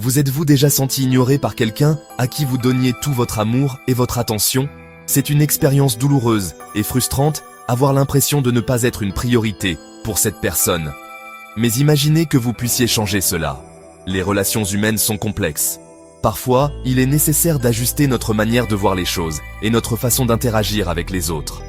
Vous êtes-vous déjà senti ignoré par quelqu'un à qui vous donniez tout votre amour et votre attention? C'est une expérience douloureuse et frustrante, avoir l'impression de ne pas être une priorité pour cette personne. Mais imaginez que vous puissiez changer cela. Les relations humaines sont complexes. Parfois, il est nécessaire d'ajuster notre manière de voir les choses et notre façon d'interagir avec les autres.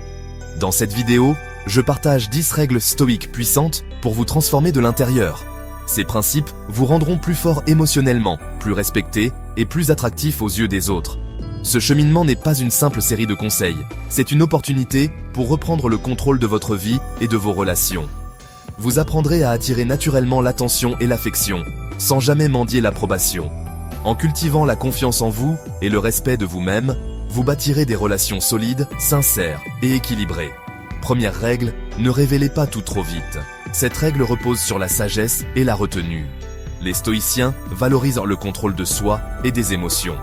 Dans cette vidéo, je partage 10 règles stoïques puissantes pour vous transformer de l'intérieur. Ces principes vous rendront plus fort émotionnellement, plus respecté et plus attractif aux yeux des autres. Ce cheminement n'est pas une simple série de conseils, c'est une opportunité pour reprendre le contrôle de votre vie et de vos relations. Vous apprendrez à attirer naturellement l'attention et l'affection, sans jamais mendier l'approbation. En cultivant la confiance en vous et le respect de vous-même, vous bâtirez des relations solides, sincères et équilibrées. Première règle, ne révélez pas tout trop vite. Cette règle repose sur la sagesse et la retenue. Les stoïciens valorisent le contrôle de soi et des émotions.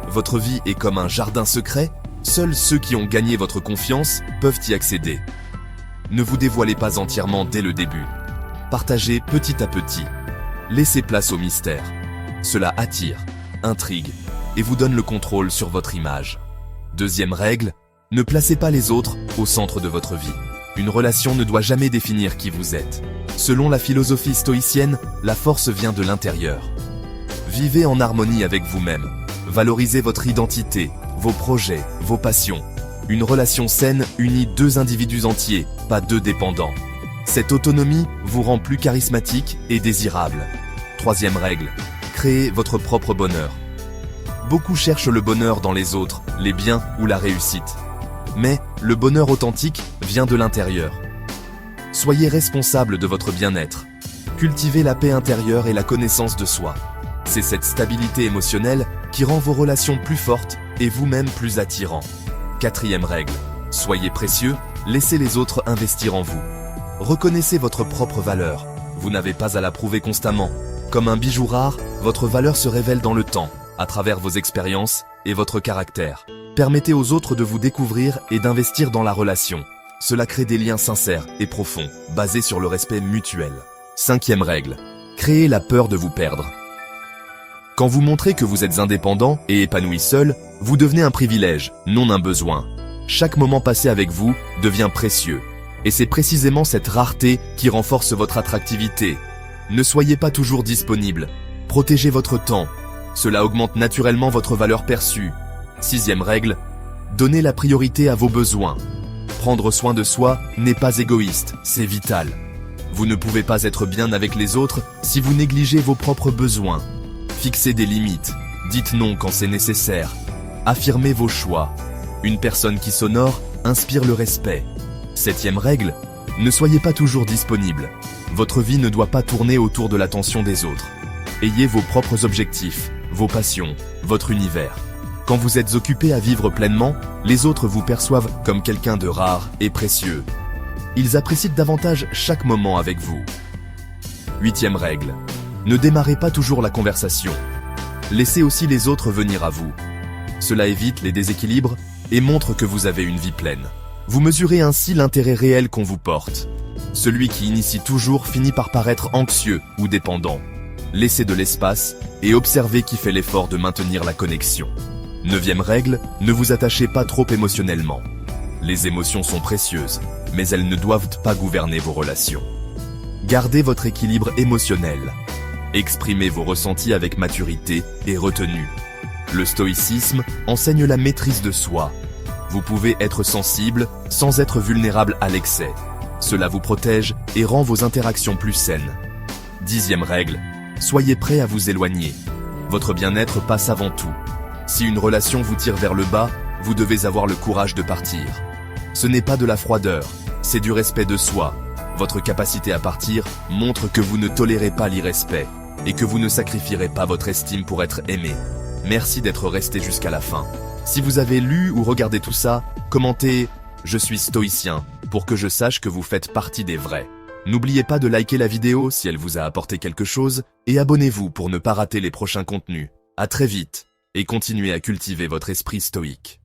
Votre vie est comme un jardin secret, seuls ceux qui ont gagné votre confiance peuvent y accéder. Ne vous dévoilez pas entièrement dès le début. Partagez petit à petit. Laissez place au mystère. Cela attire, intrigue et vous donne le contrôle sur votre image. Deuxième règle, ne placez pas les autres au centre de votre vie. Une relation ne doit jamais définir qui vous êtes. Selon la philosophie stoïcienne, la force vient de l'intérieur. Vivez en harmonie avec vous-même. Valorisez votre identité, vos projets, vos passions. Une relation saine unit deux individus entiers, pas deux dépendants. Cette autonomie vous rend plus charismatique et désirable. Troisième règle, créez votre propre bonheur. Beaucoup cherchent le bonheur dans les autres, les biens ou la réussite. Mais le bonheur authentique vient de l'intérieur. Soyez responsable de votre bien-être. Cultivez la paix intérieure et la connaissance de soi. C'est cette stabilité émotionnelle qui rend vos relations plus fortes et vous-même plus attirants. Quatrième règle, soyez précieux, laissez les autres investir en vous. Reconnaissez votre propre valeur. Vous n'avez pas à la prouver constamment. Comme un bijou rare, votre valeur se révèle dans le temps, à travers vos expériences et votre caractère. Permettez aux autres de vous découvrir et d'investir dans la relation. Cela crée des liens sincères et profonds, basés sur le respect mutuel. Cinquième règle, créez la peur de vous perdre. Quand vous montrez que vous êtes indépendant et épanoui seul, vous devenez un privilège, non un besoin. Chaque moment passé avec vous devient précieux. Et c'est précisément cette rareté qui renforce votre attractivité. Ne soyez pas toujours disponible. Protégez votre temps. Cela augmente naturellement votre valeur perçue. Sixième règle, donnez la priorité à vos besoins. Prendre soin de soi n'est pas égoïste, c'est vital. Vous ne pouvez pas être bien avec les autres si vous négligez vos propres besoins. Fixez des limites, dites non quand c'est nécessaire. Affirmez vos choix. Une personne qui s'honore inspire le respect. Septième règle, ne soyez pas toujours disponible. Votre vie ne doit pas tourner autour de l'attention des autres. Ayez vos propres objectifs, vos passions, votre univers. Quand vous êtes occupé à vivre pleinement, les autres vous perçoivent comme quelqu'un de rare et précieux. Ils apprécient davantage chaque moment avec vous. Huitième règle, ne démarrez pas toujours la conversation. Laissez aussi les autres venir à vous. Cela évite les déséquilibres et montre que vous avez une vie pleine. Vous mesurez ainsi l'intérêt réel qu'on vous porte. Celui qui initie toujours finit par paraître anxieux ou dépendant. Laissez de l'espace et observez qui fait l'effort de maintenir la connexion. Neuvième règle, ne vous attachez pas trop émotionnellement. Les émotions sont précieuses, mais elles ne doivent pas gouverner vos relations. Gardez votre équilibre émotionnel. Exprimez vos ressentis avec maturité et retenue. Le stoïcisme enseigne la maîtrise de soi. Vous pouvez être sensible sans être vulnérable à l'excès. Cela vous protège et rend vos interactions plus saines. Dixième règle, soyez prêt à vous éloigner. Votre bien-être passe avant tout. Si une relation vous tire vers le bas, vous devez avoir le courage de partir. Ce n'est pas de la froideur, c'est du respect de soi. Votre capacité à partir montre que vous ne tolérez pas l'irrespect et que vous ne sacrifierez pas votre estime pour être aimé. Merci d'être resté jusqu'à la fin. Si vous avez lu ou regardé tout ça, commentez « Je suis stoïcien » pour que je sache que vous faites partie des vrais. N'oubliez pas de liker la vidéo si elle vous a apporté quelque chose et abonnez-vous pour ne pas rater les prochains contenus. À très vite et continuez à cultiver votre esprit stoïque.